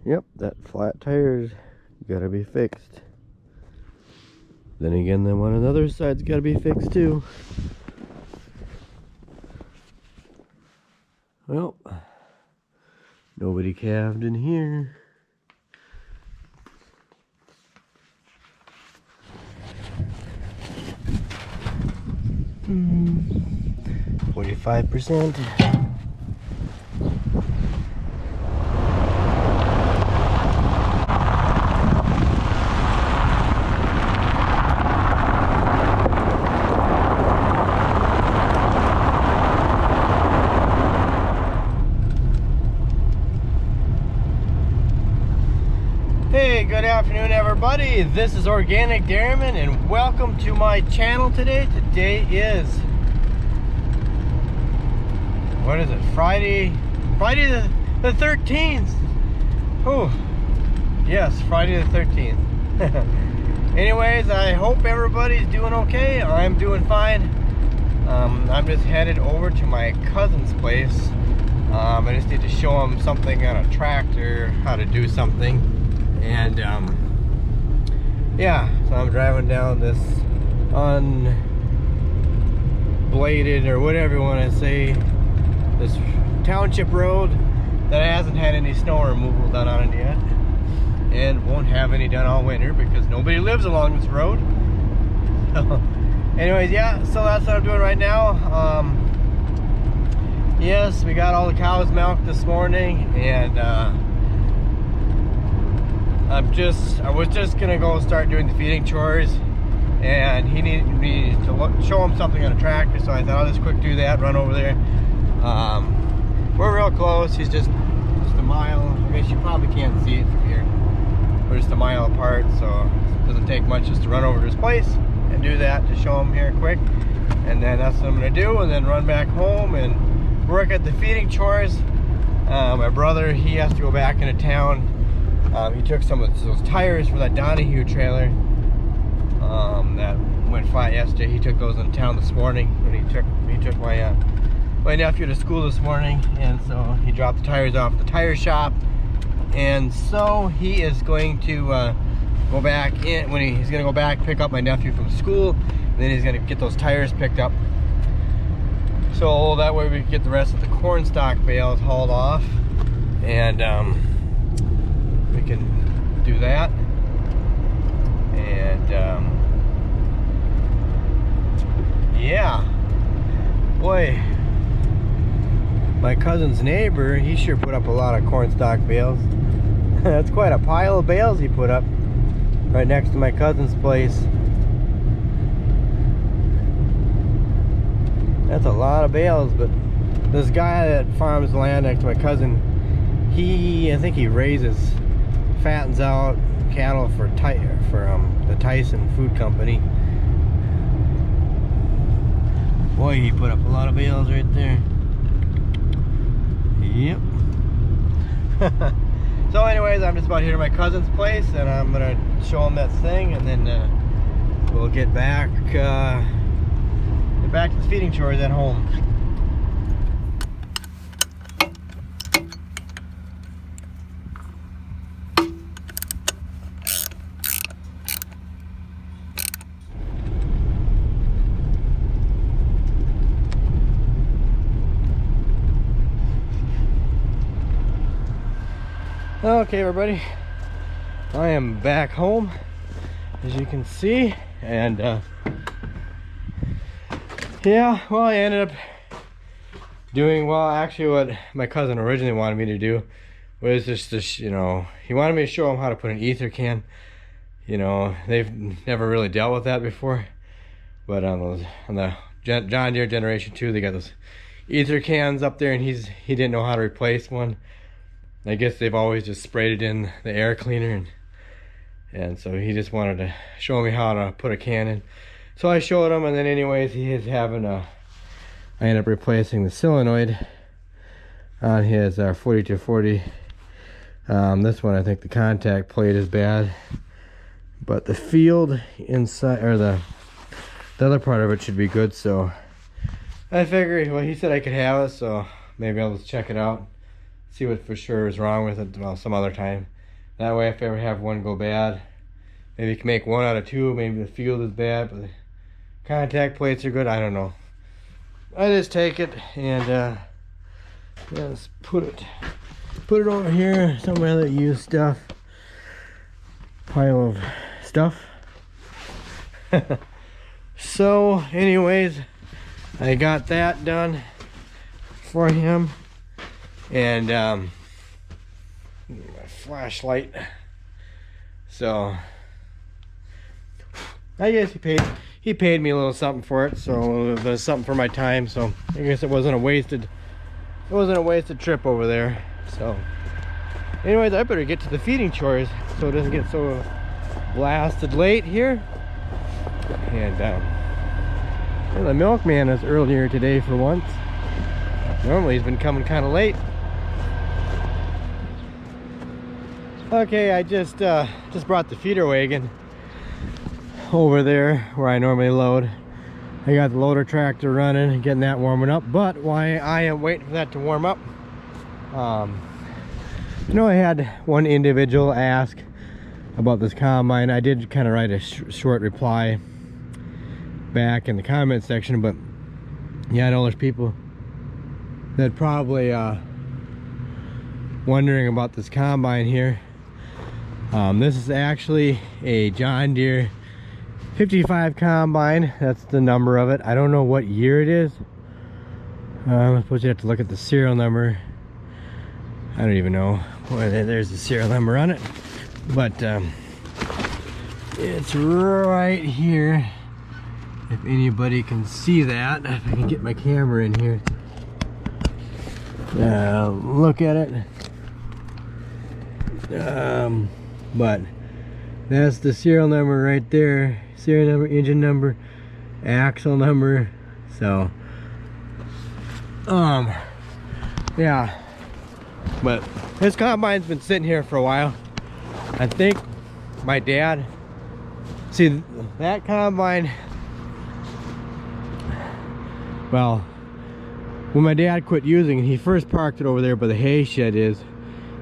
Yep, that flat tire's gotta be fixed. Then again, the one on the other side's gotta be fixed too. Well, nobody calved in here. 45%. Hey, good afternoon everybody. This is Organic Dairyman and welcome to my channel today. Today is, what is it, Friday the 13th. Oh, yes, Friday the 13th. Anyways, I hope everybody's doing okay. I'm doing fine. I'm just headed over to my cousin's place. I just need to show him something on a tractor, how to do something. And yeah, so I'm driving down this unbladed, or whatever you want to say, this township road that hasn't had any snow removal done on it yet, and won't have any done all winter because nobody lives along this road. Anyways, yeah, so that's what I'm doing right now. Yes, we got all the cows milked this morning, and I was just gonna go start doing the feeding chores, and he needed me to show him something on a tractor, so I thought I'll just quick do that, run over there. We're real close. He's just a mile. I guess you probably can't see it from here. We're just a mile apart, so it doesn't take much just to run over to his place and do that, to show him here quick, and then that's what I'm gonna do, and then run back home and work at the feeding chores. My brother, he has to go back into town. He took some of those tires for that Donahue trailer that went flat yesterday. He took those in town this morning when he took my nephew to school this morning, and so he dropped the tires off at the tire shop, and so he is going to go back in. He's going to go back, pick up my nephew from school, and then he's going to get those tires picked up, so that way we can get the rest of the corn stalk bales hauled off, and we can do that. And yeah, boy, my cousin's neighbor, he sure put up a lot of corn stalk bales. That's quite a pile of bales he put up right next to my cousin's place. That's a lot of bales. But this guy that farms land next to my cousin, I think he fattens out cattle for the Tyson Food Company. Boy, he put up a lot of bales right there. Yep. So anyways, I'm just about here to my cousin's place, and I'm gonna show him that thing, and then we'll get back to the feeding chores at home. Okay, everybody, I am back home, as you can see, and yeah, well, I ended up doing, well, actually what my cousin originally wanted me to do was just this, he wanted me to show him how to put an ether can. They've never really dealt with that before, but on the John Deere Generation 2, they got those ether cans up there, and he didn't know how to replace one. I guess they've always just sprayed it in the air cleaner, and so he just wanted to show me how to put a can in. So I showed him, and then anyways, he is having I ended up replacing the solenoid on his 4240. This one, I think the contact plate is bad, but the field inside, or the other part of it, should be good. So I figured, well, he said I could have it, so maybe I'll just check it out, see what for sure is wrong with it, well, some other time. That way, if I ever have one go bad, maybe you can make 1 out of 2. Maybe the field is bad, but the contact plates are good. I don't know. I just take it and just put it over here. Some of my other used stuff. Pile of stuff. So, anyways, I got that done for him, and my flashlight. So I guess he paid me a little something for it, so it was something for my time. So I guess it wasn't a wasted trip over there. So anyways, I better get to the feeding chores so it doesn't get so blasted late here. And the milkman is earlier today for once. Normally he's been coming kind of late. Okay, I just brought the feeder wagon over there where I normally load. I got the loader tractor running and getting that warming up. But while I am waiting for that to warm up, you know, I had one individual ask about this combine. I did kind of write a short reply back in the comment section, but yeah, I know there's people that probably wondering about this combine here. This is actually a John Deere 55 combine. That's the number of it. I don't know what year it is. I suppose you have to look at the serial number. I don't even know. Well, there's the serial number on it, but it's right here. If anybody can see that, if I can get my camera in here, look at it. But that's the serial number right there. Serial number, engine number, axle number. So yeah, but this combine's been sitting here for a while. I think my dad, see that combine, well, when my dad quit using it, he first parked it over there where the hay shed is.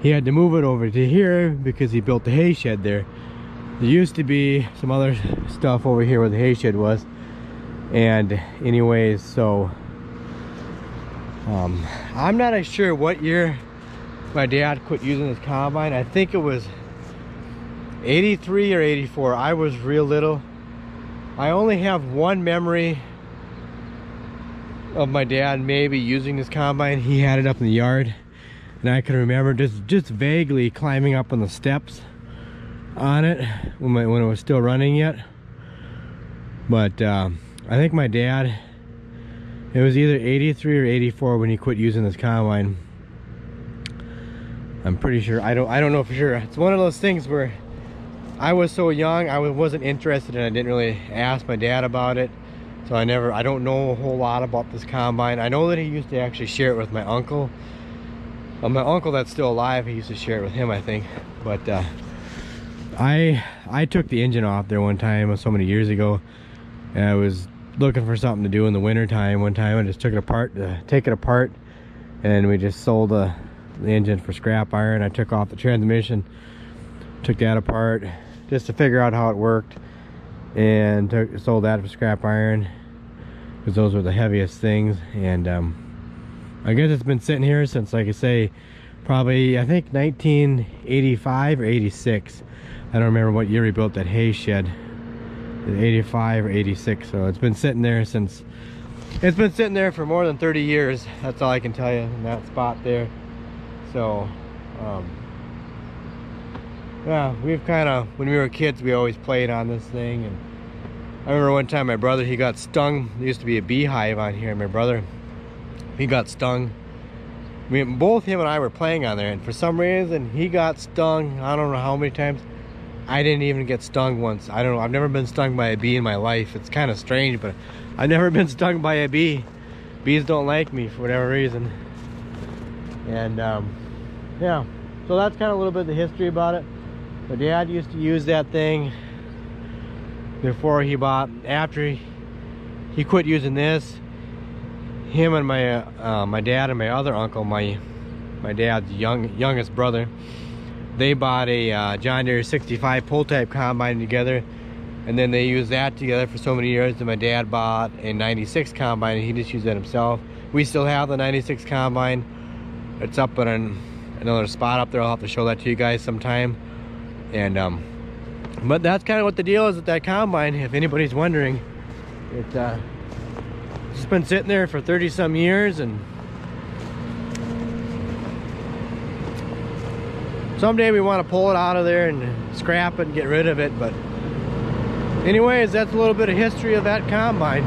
He had to move it over to here because he built the hay shed there. There used to be some other stuff over here where the hay shed was. And anyways, so I'm not sure what year my dad quit using this combine. I think it was 83 or 84. I was real little. I only have one memory of my dad maybe using this combine. He had it up in the yard, and I can remember just vaguely climbing up on the steps on it when it was still running yet. But I think my dad, it was either 83 or 84 when he quit using this combine. I'm pretty sure. I don't know for sure. It's one of those things where I was so young, I wasn't interested, and I didn't really ask my dad about it. So I don't know a whole lot about this combine. I know that he used to actually share it with my uncle. My uncle that's still alive, he used to share it with him, I think. But I took the engine off there one time so many years ago, and I was looking for something to do in the winter time. One time I just took it apart to take it apart, and we just sold the engine for scrap iron. I took off the transmission, took that apart just to figure out how it worked, and sold that for scrap iron because those were the heaviest things. And I guess it's been sitting here since, like I say, probably I think 1985 or 86. I don't remember what year we built that hay shed. 85 or 86. So it's been sitting there since, it's been sitting there for more than 30 years. That's all I can tell you in that spot there. So yeah, we've kind of, when we were kids, we always played on this thing. And I remember one time my brother, he got stung. There used to be a beehive on here. My brother, he got stung. Both him and I were playing on there, and for some reason he got stung. I don't know how many times. I didn't even get stung once. I don't know. I've never been stung by a bee in my life. It's kind of strange, but I've never been stung by a bee. Bees don't like me for whatever reason. And yeah, so that's kind of a little bit of the history about it. My dad used to use that thing before he bought. After he quit using this, him and my dad and my other uncle, my my dad's youngest brother. They bought a John Deere 65 pull type combine together, and then they used that together for so many years. And my dad bought a 96 combine, and he just used that himself. We still have the 96 combine. It's up in another spot up there. I'll have to show that to you guys sometime. And but that's kind of what the deal is with that combine, if anybody's wondering. It's just been sitting there for 30 some years, and someday we want to pull it out of there and scrap it and get rid of it. But anyways, that's a little bit of history of that combine.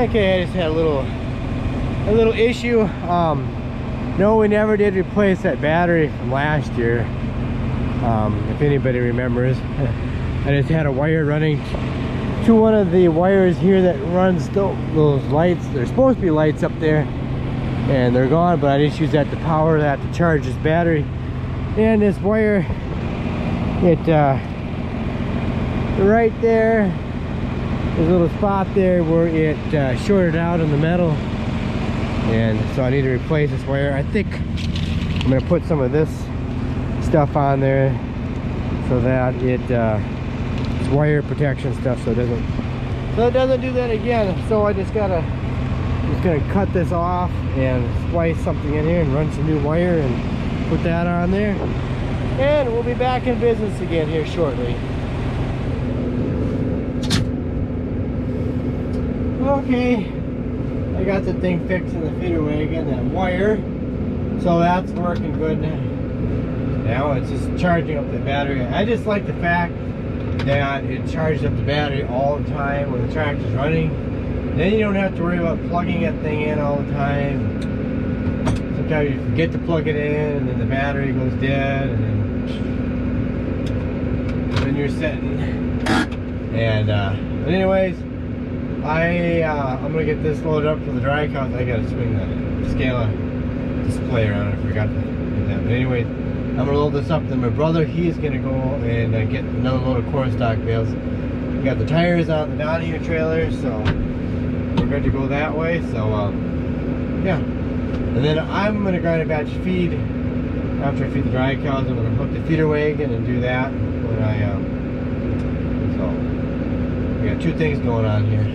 Okay, I just had a little issue. No, we never did replace that battery from last year. If anybody remembers, I just had a wire running to one of the wires here that runs those lights. There's supposed to be lights up there, and they're gone. But I just use that to power that to charge this battery. And this wire, right there. There's a little spot there where it shorted out in the metal, and so I need to replace this wire. I think I'm going to put some of this stuff on there so that it's wire protection stuff, so it doesn't do that again. So I just gonna cut this off and splice something in here and run some new wire and put that on there, and we'll be back in business again here shortly. Okay, I got the thing fixed in the feeder wagon, that wire, so that's working good now. It's just charging up the battery. I just like the fact that it charges up the battery all the time when the tractor's running. Then you don't have to worry about plugging that thing in all the time. Sometimes you forget to plug it in, and then the battery goes dead, and then you're sitting. And but anyways, I'm gonna get this loaded up for the dry cows. I gotta swing the scale display around. I forgot to do that. But anyways, I'm gonna load this up. Then my brother, he's gonna go and get another load of corn stalk bales. We got the tires on the Donahue trailer, so we're good to go that way. So yeah. And then I'm gonna grind a batch of feed. After I feed the dry cows, I'm gonna hook the feeder wagon and do that when I so we got two things going on here.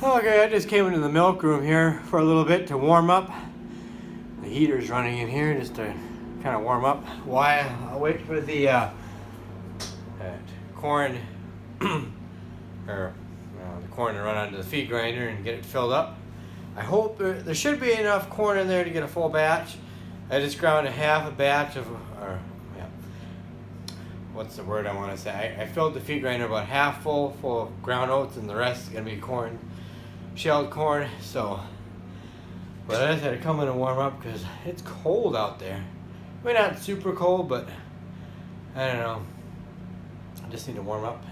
Okay, I just came into the milk room here for a little bit to warm up. The heater's running in here just to kind of warm up. While I wait for the corn or the corn to run onto the feed grinder and get it filled up. I hope there should be enough corn in there to get a full batch. I just ground a half a batch of, or yeah, what's the word I want to say? I filled the feed grinder about half full of ground oats, and the rest is gonna be corn, shelled corn. So, but I just had to come in and warm up because it's cold out there. I mean, not super cold, but I don't know. I just need to warm up.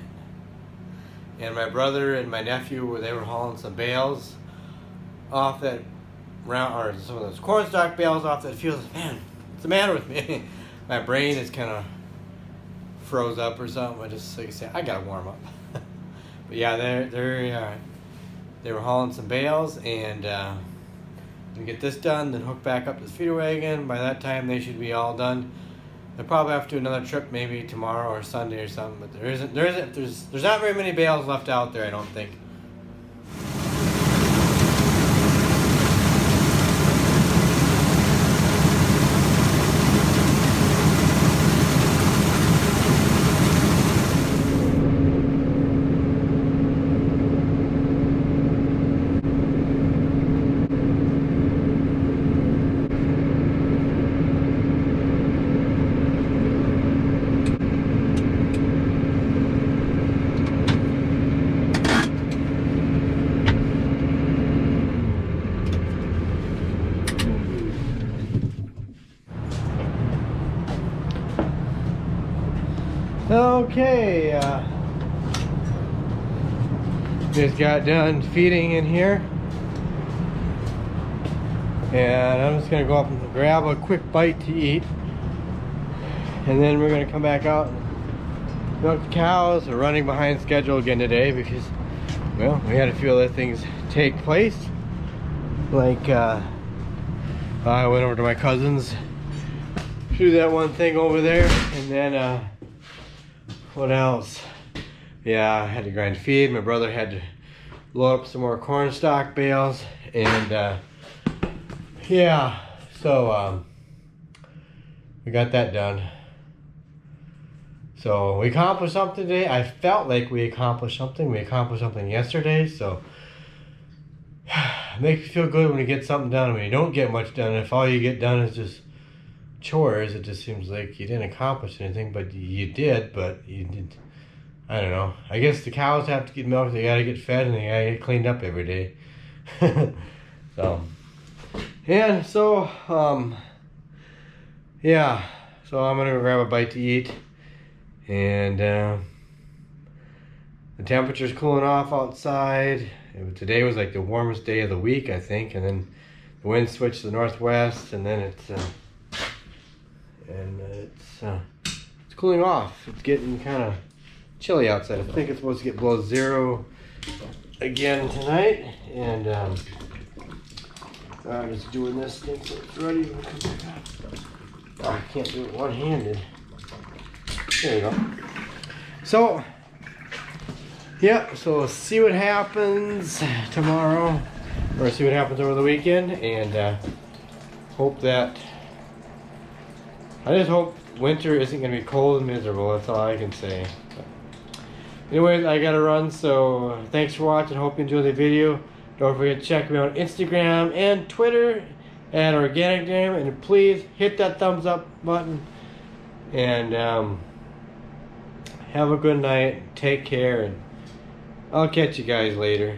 And my brother and my nephew, they were hauling some bales off that round, or some of those corn stalk bales off that field. Man, what's the matter with me? My brain is kind of froze up or something. I just, like I said, I gotta warm up. But yeah, they were hauling some bales, and we get this done, then hook back up to the feeder wagon. By that time, they should be all done. They'll probably have to do another trip, maybe tomorrow or Sunday or something. But there's not very many bales left out there, I don't think. Okay, just got done feeding in here, and I'm just gonna go up and grab a quick bite to eat, and then we're gonna come back out and milk the cows. We're running behind schedule again today because, well, we had a few other things take place. Like I went over to my cousin's, do that one thing over there, and then what else? Yeah, I had to grind feed. My brother had to load up some more corn stalk bales, and yeah, so we got that done. So we accomplished something today. I felt like we accomplished something. We accomplished something yesterday, so it makes you feel good when you get something done. When you don't get much done, if all you get done is just chores, it just seems like you didn't accomplish anything. But you did, but you did, I don't know. I guess the cows have to get milked, they gotta get fed, and they gotta get cleaned up every day. So, and so, yeah, so I'm gonna go grab a bite to eat, and the temperature's cooling off outside. Today was like the warmest day of the week, I think, and then the wind switched to the northwest, and then it's cooling off. It's getting kind of chilly outside. I think it's supposed to get below 0 again tonight, and I'm just doing this thing so it's ready. Oh, I can't do it one-handed. There you go. So, yeah, so we'll see what happens tomorrow, or see what happens over the weekend, and hope that, I just hope winter isn't going to be cold and miserable. That's all I can say. But anyways, I got to run, so thanks for watching. Hope you enjoyed the video. Don't forget to check me out on Instagram and Twitter at Organic Dam, and please hit that thumbs up button, and have a good night. Take care, and I'll catch you guys later.